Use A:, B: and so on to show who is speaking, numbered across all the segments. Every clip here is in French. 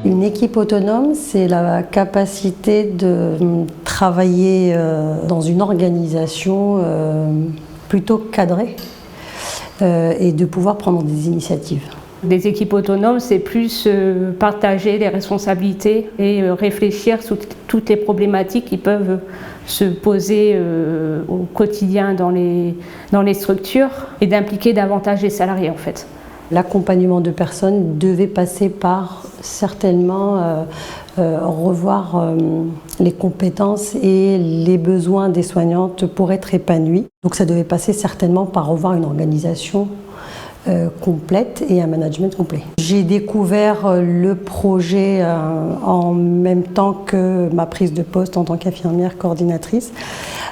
A: Une équipe autonome, c'est la capacité de travailler dans une organisation plutôt cadrée et de pouvoir prendre des initiatives.
B: Des équipes autonomes, c'est plus partager les responsabilités et réfléchir sur toutes les problématiques qui peuvent se poser au quotidien dans les structures et d'impliquer davantage les salariés en fait.
A: L'accompagnement de personnes devait passer par certainement revoir les compétences et les besoins des soignantes pour être épanouies. Donc ça devait passer certainement par revoir une organisation complète et un management complet. J'ai découvert le projet en même temps que ma prise de poste en tant qu'infirmière coordinatrice.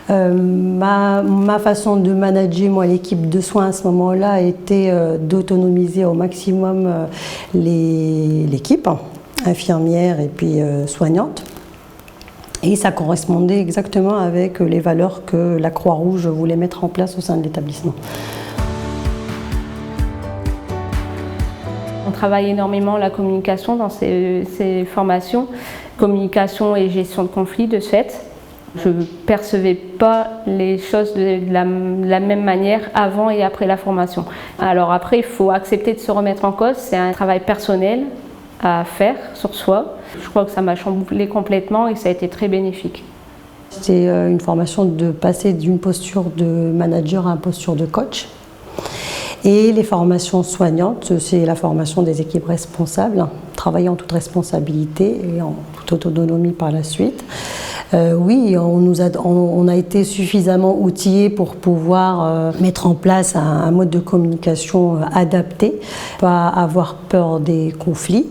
A: Ma façon de manager moi l'équipe de soins à ce moment-là était d'autonomiser au maximum l'équipe infirmière et puis soignante. Et ça correspondait exactement avec les valeurs que la Croix-Rouge voulait mettre en place au sein de l'établissement.
B: On travaille énormément la communication dans ces formations, communication et gestion de conflits de ce fait. Je ne percevais pas les choses de la même manière avant et après la formation. Alors après, il faut accepter de se remettre en cause, c'est un travail personnel à faire sur soi. Je crois que ça m'a chamboulé complètement et ça a été très bénéfique.
A: C'est une formation de passer d'une posture de manager à une posture de coach. Et les formations soignantes, c'est la formation des équipes responsables, travailler en toute responsabilité et en toute autonomie par la suite. Oui, on a été suffisamment outillés pour pouvoir mettre en place un mode de communication adapté, pas avoir peur des conflits,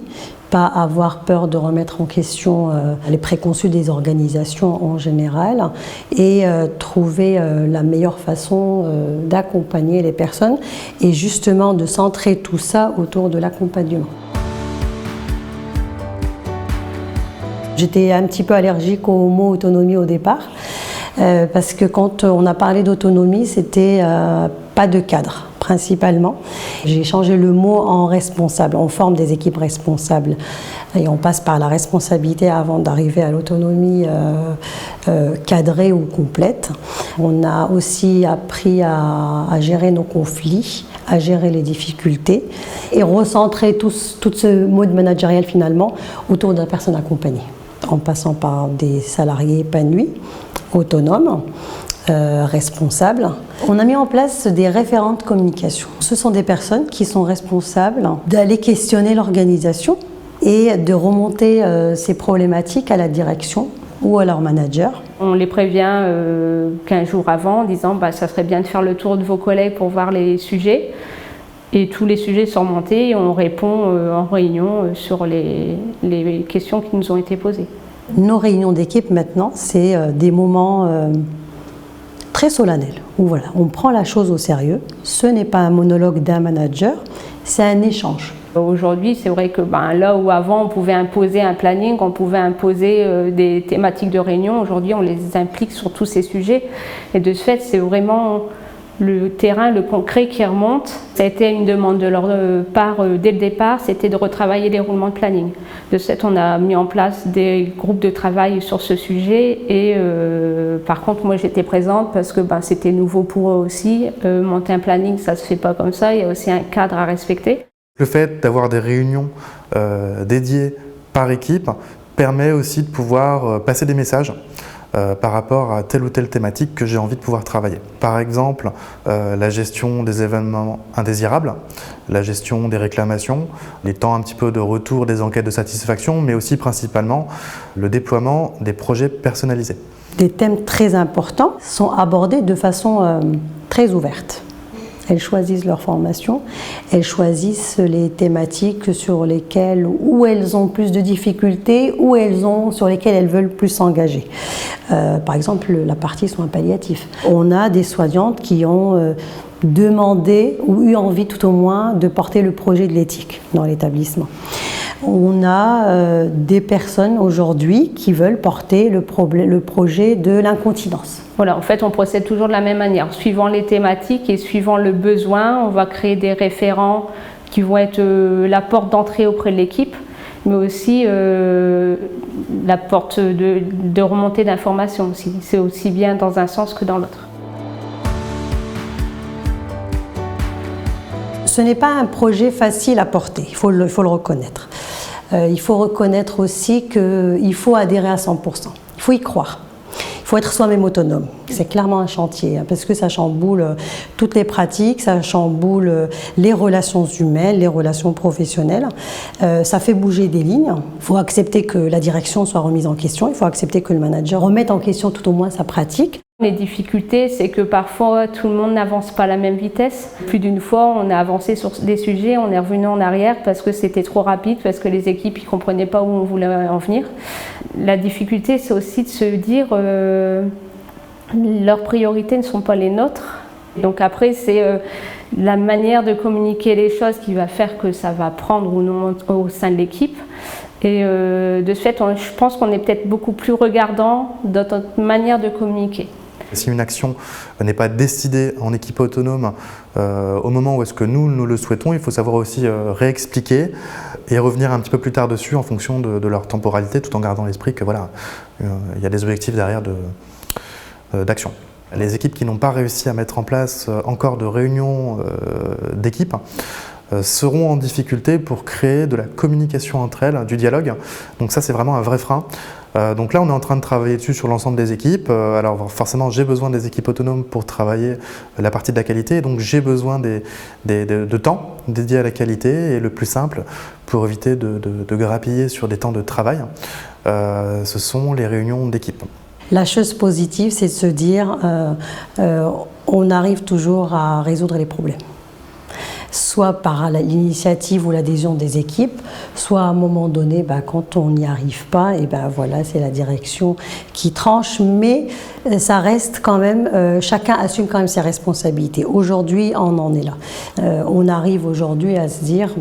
A: pas avoir peur de remettre en question les préconçus des organisations en général et trouver la meilleure façon d'accompagner les personnes et justement de centrer tout ça autour de l'accompagnement. J'étais un petit peu allergique au mot autonomie au départ parce que quand on a parlé d'autonomie, c'était pas de cadre. Principalement. J'ai changé le mot en responsable. On forme des équipes responsables et on passe par la responsabilité avant d'arriver à l'autonomie cadrée ou complète. On a aussi appris à gérer nos conflits, à gérer les difficultés et recentrer tout ce mode managérial finalement autour de la personne accompagnée, en passant par des salariés épanouis, autonomes, responsables. On a mis en place des référents de communication. Ce sont des personnes qui sont responsables d'aller questionner l'organisation et de remonter ces problématiques à la direction ou à leur manager.
B: On les prévient 15 jours avant en disant ça serait bien de faire le tour de vos collègues pour voir les sujets. Et tous les sujets sont remontés et on répond en réunion sur les questions qui nous ont été posées.
A: Nos réunions d'équipe maintenant, c'est des moments très solennel, où voilà, on prend la chose au sérieux. Ce n'est pas un monologue d'un manager, c'est un échange.
B: Aujourd'hui, c'est vrai que là où avant on pouvait imposer un planning, on pouvait imposer des thématiques de réunion, aujourd'hui on les implique sur tous ces sujets. Et de ce fait, c'est vraiment le terrain, le concret qui remonte. Ça a été une demande de leur part dès le départ, c'était de retravailler les roulements de planning. De ce fait, on a mis en place des groupes de travail sur ce sujet et par contre, moi j'étais présente parce que c'était nouveau pour eux aussi. Monter un planning, ça ne se fait pas comme ça, il y a aussi un cadre à respecter.
C: Le fait d'avoir des réunions dédiées par équipe permet aussi de pouvoir passer des messages par rapport à telle ou telle thématique que j'ai envie de pouvoir travailler. Par exemple, la gestion des événements indésirables, la gestion des réclamations, les temps un petit peu de retour des enquêtes de satisfaction, mais aussi principalement le déploiement des projets personnalisés.
A: Des thèmes très importants sont abordés de façon très ouverte. Elles choisissent leur formation, elles choisissent les thématiques sur lesquelles où elles ont plus de difficultés, sur lesquelles elles veulent plus s'engager. Par exemple, la partie soins palliatifs. On a des soignantes qui ont demandé ou eu envie tout au moins de porter le projet de l'éthique dans l'établissement. On a des personnes aujourd'hui qui veulent porter le projet de l'incontinence.
B: Voilà, en fait, on procède toujours de la même manière. Suivant les thématiques et suivant le besoin, on va créer des référents qui vont être la porte d'entrée auprès de l'équipe. mais aussi la porte de remontée d'informations aussi. C'est aussi bien dans un sens que dans l'autre.
A: Ce n'est pas un projet facile à porter, il faut le reconnaître. Il faut reconnaître aussi qu'il faut adhérer à 100%, il faut y croire. Il faut être soi-même autonome. C'est clairement un chantier parce que ça chamboule toutes les pratiques, ça chamboule les relations humaines, les relations professionnelles. Ça fait bouger des lignes. Il faut accepter que la direction soit remise en question. Il faut accepter que le manager remette en question tout au moins sa pratique.
B: Les difficultés, c'est que parfois tout le monde n'avance pas à la même vitesse. Plus d'une fois, on a avancé sur des sujets, on est revenu en arrière parce que c'était trop rapide, parce que les équipes ne comprenaient pas où on voulait en venir. La difficulté, c'est aussi de se dire leurs priorités ne sont pas les nôtres. Donc après, c'est la manière de communiquer les choses qui va faire que ça va prendre ou non au sein de l'équipe. Et de ce fait, je pense qu'on est peut-être beaucoup plus regardant dans notre manière de communiquer.
C: Si une action n'est pas décidée en équipe autonome au moment où est-ce que nous le souhaitons, il faut savoir aussi réexpliquer et revenir un petit peu plus tard dessus en fonction de leur temporalité, tout en gardant à l'esprit que voilà, il y a des objectifs derrière d'action. Les équipes qui n'ont pas réussi à mettre en place encore de réunions d'équipe seront en difficulté pour créer de la communication entre elles, du dialogue. Donc ça, c'est vraiment un vrai frein. Donc là, on est en train de travailler dessus sur l'ensemble des équipes. Alors forcément, j'ai besoin des équipes autonomes pour travailler la partie de la qualité. Donc j'ai besoin de temps dédié à la qualité. Et le plus simple, pour éviter de grappiller sur des temps de travail, ce sont les réunions d'équipe.
A: La chose positive, c'est de se dire on arrive toujours à résoudre les problèmes. Soit par l'initiative ou l'adhésion des équipes, soit à un moment donné, quand on n'y arrive pas, et voilà, c'est la direction qui tranche, mais ça reste quand même, chacun assume quand même ses responsabilités. Aujourd'hui, on en est là. On arrive aujourd'hui à se dire,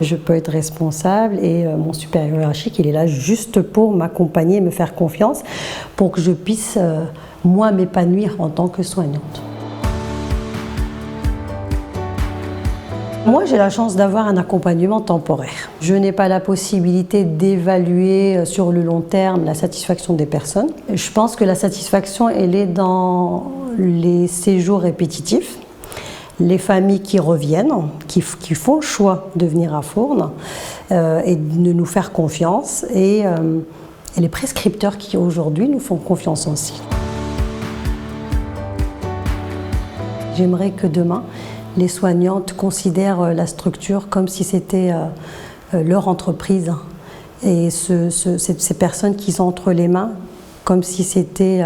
A: je peux être responsable et mon supérieur hiérarchique, il est là juste pour m'accompagner, me faire confiance, pour que je puisse, moi, m'épanouir en tant que soignante. Moi, j'ai la chance d'avoir un accompagnement temporaire. Je n'ai pas la possibilité d'évaluer sur le long terme la satisfaction des personnes. Je pense que la satisfaction, elle est dans les séjours répétitifs, les familles qui reviennent, qui font le choix de venir à Fournes et de nous faire confiance, et les prescripteurs qui aujourd'hui nous font confiance aussi. J'aimerais que demain, les soignantes considèrent la structure comme si c'était leur entreprise et ces personnes qu'ils ont entre les mains comme si c'était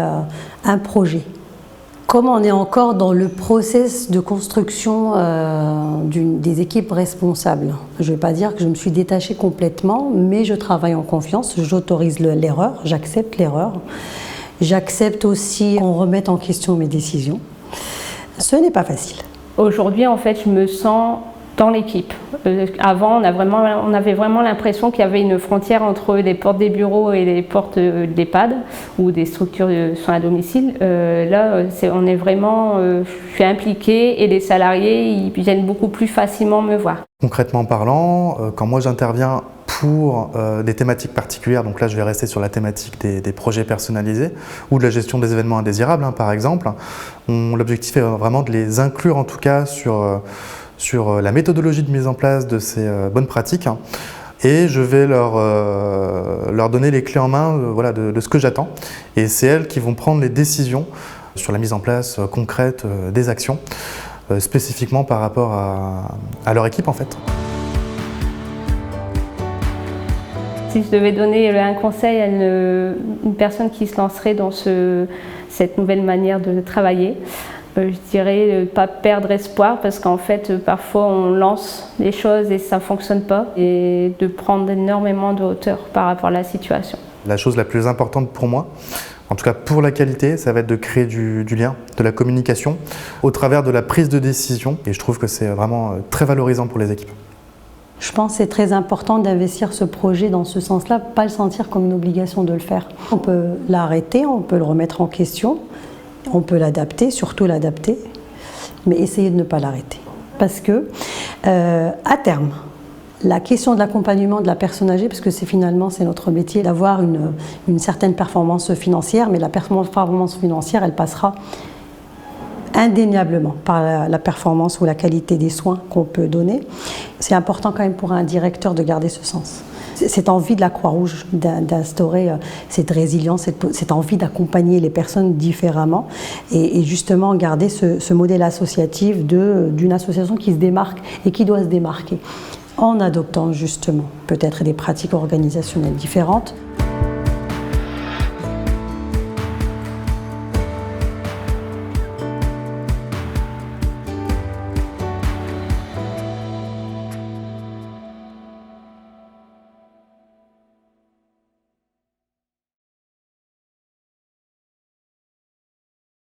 A: un projet. Comme on est encore dans le process de construction des équipes responsables, je ne vais pas dire que je me suis détachée complètement, mais je travaille en confiance, j'autorise l'erreur, j'accepte l'erreur. J'accepte aussi qu'on remette en question mes décisions. Ce n'est pas facile.
B: Aujourd'hui, en fait, je me sens dans l'équipe. Avant, on avait vraiment l'impression qu'il y avait une frontière entre les portes des bureaux et les portes d'EHPAD ou des structures de soins à domicile. Là, on est vraiment, je suis impliquée et les salariés, ils viennent beaucoup plus facilement me voir.
C: Concrètement parlant, quand moi j'interviens pour des thématiques particulières, donc là je vais rester sur la thématique des projets personnalisés ou de la gestion des événements indésirables par exemple, l'objectif est vraiment de les inclure en tout cas sur la méthodologie de mise en place de ces bonnes pratiques et je vais leur donner les clés en main de ce que j'attends et c'est elles qui vont prendre les décisions sur la mise en place concrète des actions spécifiquement par rapport à leur équipe en fait.
B: Si je devais donner un conseil à une personne qui se lancerait dans cette nouvelle manière de travailler, je dirais de ne pas perdre espoir parce qu'en fait parfois on lance les choses et ça ne fonctionne pas et de prendre énormément de hauteur par rapport à la situation.
C: La chose la plus importante pour moi, en tout cas pour la qualité, ça va être de créer du lien, de la communication au travers de la prise de décision et je trouve que c'est vraiment très valorisant pour les équipes.
A: Je pense que c'est très important d'investir ce projet dans ce sens-là, pas le sentir comme une obligation de le faire. On peut l'arrêter, on peut le remettre en question, on peut l'adapter, surtout l'adapter, mais essayer de ne pas l'arrêter. Parce que, à terme, La question de l'accompagnement de la personne âgée, parce que finalement c'est notre métier d'avoir une certaine performance financière, mais la performance financière, elle passera indéniablement par la performance ou la qualité des soins qu'on peut donner. C'est important quand même pour un directeur de garder ce sens. Cette envie de la Croix-Rouge d'instaurer cette résilience, cette envie d'accompagner les personnes différemment et justement garder ce modèle associatif d'une association qui se démarque et qui doit se démarquer en adoptant justement peut-être des pratiques organisationnelles différentes.